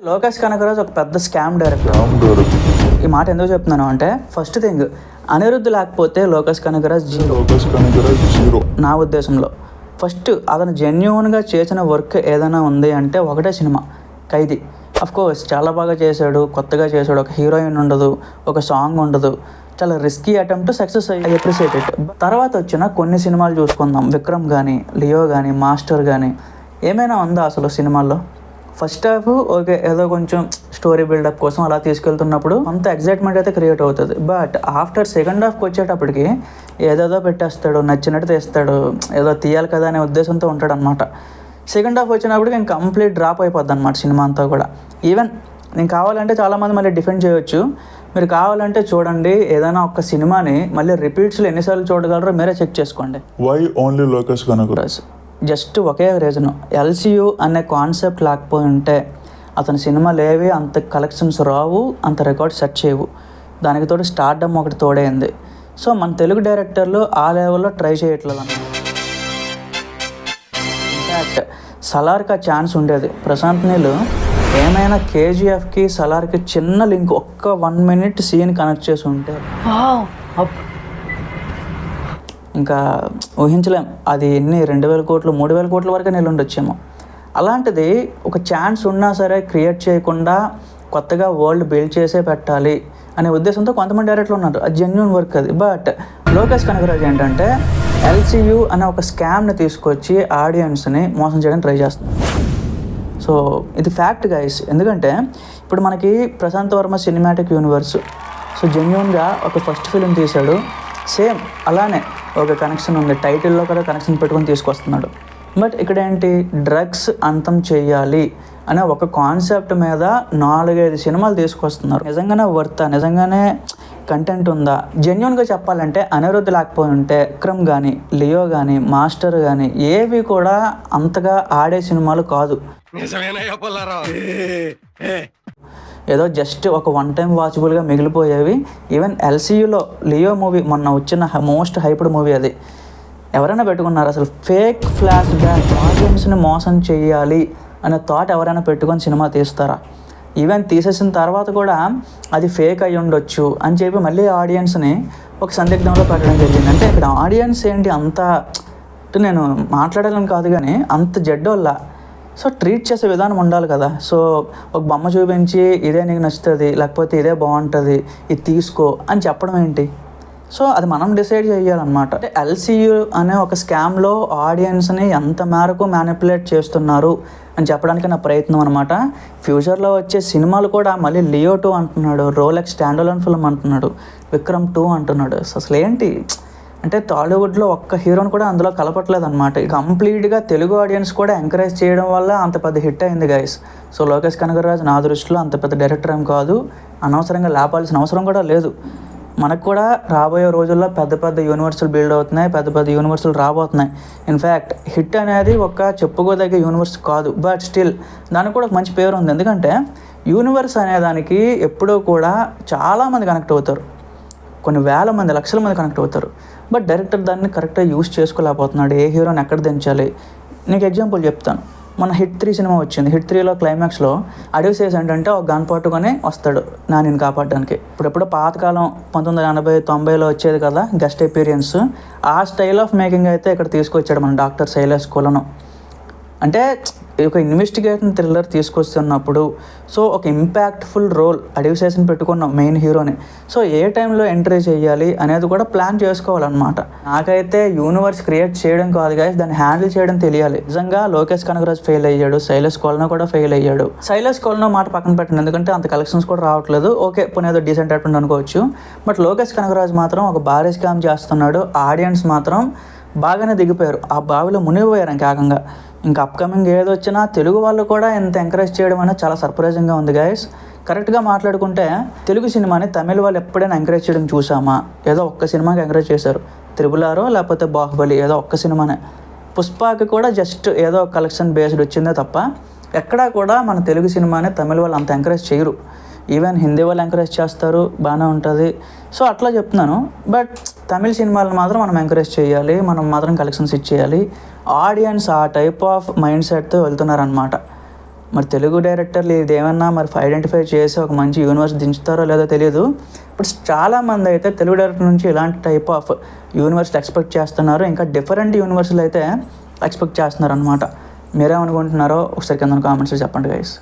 లోకేష్ కనగరాజ్ ఒక పెద్ద scam director. ఈ మాట ఎందుకు చెప్తున్నాను అంటే, ఫస్ట్ థింగ్ అనిరుద్ధ్ లేకపోతే లోకేష్ కనగరాజ్ జీరో నా ఉద్దేశంలో. ఫస్ట్ అతను జెన్యూన్గా చేసిన వర్క్ ఏదైనా ఉంది అంటే ఒకటే సినిమా ఖైదీ. కోర్స్ చాలా బాగా చేశాడు, కొత్తగా చేశాడు, ఒక హీరోయిన్ ఉండదు, ఒక సాంగ్ ఉండదు, చాలా risky attempt, success I appreciate it. తర్వాత వచ్చిన కొన్ని సినిమాలు చూసుకుందాం, విక్రమ్ కానీ, లియో కానీ, మాస్టర్ కానీ, ఏమైనా ఉందా అసలు సినిమాల్లో? ఫస్ట్ హాఫ్ ఓకే, ఏదో కొంచెం స్టోరీ బిల్డప్ కోసం అలా తీసుకెళ్తున్నప్పుడు అంత ఎగ్జైట్మెంట్ అయితే క్రియేట్ అవుతుంది. బట్ ఆఫ్టర్ సెకండ్ హాఫ్కి వచ్చేటప్పటికి ఏదేదో పెట్టేస్తాడు, నచ్చినట్టు తీస్తాడు, ఏదో తీయాలి కదా అనే ఉద్దేశంతో ఉంటాడు అనమాట. సెకండ్ హాఫ్ వచ్చినప్పటికి నేను కంప్లీట్ డ్రాప్ అయిపోద్ది అనమాట సినిమా అంతా కూడా. ఈవెన్ నేను కావాలంటే చాలామంది మళ్ళీ డిఫెండ్ చేయొచ్చు, మీరు కావాలంటే చూడండి, ఏదైనా ఒక సినిమాని మళ్ళీ రిపీట్స్లో ఎన్నిసార్లు చూడగలరో మీరే చెక్ చేసుకోండి. Why only Lokesh Kanagaraj? Just ఒకే రీజను, ఎల్సీయూ అనే కాన్సెప్ట్ లేకపోయి ఉంటే అతని సినిమాలు ఏవి అంత కలెక్షన్స్ రావు, అంత రికార్డ్ సెట్ చేయవు. దానికి తోడు స్టార్డమ్ ఒకటి తోడైంది. సో మన తెలుగు డైరెక్టర్లు ఆ లెవెల్లో ట్రై చేయట్లేదు అన్నమాట. ఇన్ఫ్యాక్ట్ సలార్కి ఆ ఛాన్స్ ఉండేది. ప్రశాంత్ నీల్ ఏమైనా కేజీఎఫ్కి సలార్కి చిన్న లింక్, ఒక్క 1 minute సీన్ కనెక్ట్ చేసి ఉంటే ఇంకా ఊహించలేం అది ఎన్ని 2,000 కోట్లు 3,000 కోట్ల వరకు నిలుండొచ్చేమో. అలాంటిది ఒక ఛాన్స్ ఉన్నా సరే క్రియేట్ చేయకుండా కొత్తగా వరల్డ్ బిల్డ్ చేసే పెట్టాలి అనే ఉద్దేశంతో కొంతమంది డైరెక్టర్లు ఉన్నారు. అది జెన్యూన్ వర్క్ అది. బట్ లోకేష్ కనగరాజ్ ఏంటంటే ఎల్సీయూ అనే ఒక స్కామ్ని తీసుకొచ్చి ఆడియన్స్ని మోసం చేయడానికి ట్రై చేస్తుంది. సో ఇది ఫ్యాక్ట్ గైస్. ఎందుకంటే ఇప్పుడు మనకి Prashanth Varma cinematic universe, so జెన్యూన్గా ఒక ఫస్ట్ ఫిలిం తీశాడు, సేమ్ అలానే ఒక కనెక్షన్ ఉంది, టైటిల్లో కూడా కనెక్షన్ పెట్టుకొని తీసుకొస్తున్నాడు. బట్ ఇక్కడ ఏంటి, డ్రగ్స్ అంతం చేయాలి అనే ఒక కాన్సెప్ట్ మీద 4-5 సినిమాలు తీసుకొస్తున్నారు. నిజంగానే వర్తా, నిజంగానే కంటెంట్ ఉందా? జెన్యూన్గా చెప్పాలంటే అనిరుద్ధ్ లేకపోయి ఉంటే విక్రమ్ కానీ, లియో కానీ, మాస్టర్ కానీ ఏవి కూడా అంతగా ఆడే సినిమాలు కాదు. ఏదో జస్ట్ ఒక 1 time వాచబుల్గా మిగిలిపోయేవి. ఈవెన్ ఎల్సీయూలో లియో మూవీ మొన్న వచ్చిన మోస్ట్ హైప్డ్ మూవీ అది. ఎవరైనా పెట్టుకున్నారు అసలు? ఫేక్ ఫ్లాష్ బ్యాక్, ఆడియన్స్ని మోసం చేయాలి అనే థాట్ ఎవరైనా పెట్టుకొని సినిమా తీస్తారా? ఈవెన్ తీసేసిన తర్వాత కూడా అది ఫేక్ అయి ఉండొచ్చు అని చెప్పి మళ్ళీ ఆడియన్స్ని ఒక సందిగ్ధంలో పెట్టడం జరిగింది. అంటే ఇక్కడ ఆడియన్స్ ఏంటి అంత, నేను మాట్లాడాలని కాదు కానీ అంత జడ్డోళ్ళ. సో ట్రీట్ చేసే విధానం ఉండాలి కదా. సో ఒక బొమ్మ చూపించి ఇదే నీకు నచ్చుతుంది, లేకపోతే ఇదే బాగుంటుంది, ఇది తీసుకో అని చెప్పడం ఏంటి? సో అది మనం డిసైడ్ చేయాలన్నమాట. అంటే ఎల్సీయూ అనే ఒక స్కామ్లో ఆడియన్స్ని ఎంత మేరకు మ్యానిపులేట్ చేస్తున్నారు అని చెప్పడానికి నా ప్రయత్నం అనమాట. ఫ్యూచర్లో వచ్చే సినిమాలు కూడా మళ్ళీ లియో 2 అంటున్నాడు, రోలెక్స్ స్టాండలోన్ ఫిల్మ్ అంటున్నాడు, విక్రమ్ 2 అంటున్నాడు. అసలు ఏంటి అంటే టాలీవుడ్లో ఒక్క హీరోని కూడా అందులో కలపట్లేదు అనమాట. కంప్లీట్గా తెలుగు ఆడియన్స్ కూడా ఎంకరేజ్ చేయడం వల్ల అంత పెద్ద హిట్ అయింది గైస్. సో లోకేష్ కనగరాజ్ నా దృష్టిలో అంత పెద్ద డైరెక్టర్ ఏం కాదు, అనవసరంగా లేపాల్సిన అవసరం కూడా లేదు. మనకు కూడా రాబోయే రోజుల్లో పెద్ద పెద్ద యూనివర్సులు బిల్డ్ అవుతున్నాయి, పెద్ద పెద్ద యూనివర్సులు రాబోతున్నాయి. ఇన్ఫ్యాక్ట్ హిట్ అనేది ఒక చెప్పుకోదగ్గ యూనివర్స్ కాదు, బట్ స్టిల్ దానికి కూడా ఒక మంచి పేరు ఉంది. ఎందుకంటే యూనివర్స్ అనేదానికి ఎప్పుడూ కూడా చాలామంది కనెక్ట్ అవుతారు, కొన్ని వేల మంది, లక్షల మంది కనెక్ట్ అవుతారు. బట్ డైరెక్టర్ దాన్ని కరెక్ట్గా యూస్ చేసుకోలేకపోతున్నాడు. ఏ హీరోని ఎక్కడ దించాలి? నీకు ఎగ్జాంపుల్ చెప్తాను. మన హిట్ 3 సినిమా వచ్చింది. హిట్ 3లో క్లైమాక్స్లో అడవి సేస్ ఏంటంటే ఒక గన్ పట్టుకొని వస్తాడు నానిని కాపాడడానికి. ఇప్పుడెప్పుడు పాతకాలం 1980, 90లో వచ్చేది కదా గెస్ట్ అపీరియన్స్, ఆ స్టైల్ ఆఫ్ మేకింగ్ అయితే ఇక్కడ తీసుకొచ్చాడు మన డాక్టర్ శైలేష్ కులను. అంటే ఒక ఇన్వెస్టిగేషన్ థ్రిల్లర్ తీసుకొస్తున్నప్పుడు సో ఒక ఇంపాక్ట్ఫుల్ రోల్ అడవి సేస్ని పెట్టుకున్నాం మెయిన్ హీరోని. సో ఏ టైంలో ఎంట్రీ చేయాలి అనేది కూడా ప్లాన్ చేసుకోవాలన్నమాట. నాకైతే యూనివర్స్ క్రియేట్ చేయడం కాదు గాయస్, దాన్ని హ్యాండిల్ చేయడం తెలియాలి. నిజంగా లోకేష్ కనగరాజ్ ఫెయిల్ అయ్యాడు, శైలేష్ కులను కూడా ఫెయిల్ అయ్యాడు. శైలేష్ కులను మాట పక్కన పెట్టండి, ఎందుకంటే అంత కలెక్షన్స్ కూడా రావట్లేదు. ఓకే, పోనీ ఏదో డీసెంట్ అటెంప్ట్ అనుకోవచ్చు. బట్ లోకేష్ కనగరాజ్ మాత్రం ఒక భారీ స్కామ్ చేస్తున్నాడు. ఆడియన్స్ మాత్రం బాగానే దిగిపోయారు, ఆ బావిలో మునిగిపోయారు ఏకంగా. ఇంకా అప్కమింగ్ ఏది వచ్చినా తెలుగు వాళ్ళు కూడా ఎంత ఎంకరేజ్ చేయడం అనేది చాలా సర్ప్రైజింగ్గా ఉంది గైస్. కరెక్ట్గా మాట్లాడుకుంటే తెలుగు సినిమాని తమిళ వాళ్ళు ఎప్పుడైనా ఎంకరేజ్ చేయడం చూసామా? ఏదో ఒక్క సినిమాకి ఎంకరేజ్ చేశారు, త్రిబులారో లేకపోతే బాహుబలి, ఏదో ఒక్క సినిమానే. పుష్పకి కూడా జస్ట్ ఏదో కలెక్షన్ బేస్డ్ వచ్చిందే తప్ప ఎక్కడా కూడా మన తెలుగు సినిమాని తమిళ వాళ్ళు అంత ఎంకరేజ్ చేయరు. ఈవెన్ హిందీ వాళ్ళు ఎంకరేజ్ చేస్తారు, బాగానే ఉంటుంది. సో అట్లా చెప్తున్నాను. బట్ తమిళ సినిమాలను మాత్రం మనం ఎంకరేజ్ చేయాలి, మనం మాత్రం కలెక్షన్స్ ఇచ్చేయాలి. ఆడియన్స్ ఆ టైప్ ఆఫ్ మైండ్ సెట్తో వెళ్తున్నారనమాట. మరి తెలుగు డైరెక్టర్లు ఇదేమన్నా మరి ఐడెంటిఫై చేసి ఒక మంచి యూనివర్స్ దించుతారో లేదో తెలియదు. బట్ చాలామంది అయితే తెలుగు డైరెక్టర్ నుంచి ఇలాంటి టైప్ ఆఫ్ యూనివర్స్లు ఎక్స్పెక్ట్ చేస్తున్నారు. ఇంకా డిఫరెంట్ యూనివర్స్లు అయితే ఎక్స్పెక్ట్ చేస్తున్నారు అనమాట. మీరేమనుకుంటున్నారో ఒకసారి కింద కామెంట్స్లో చెప్పండి గైస్.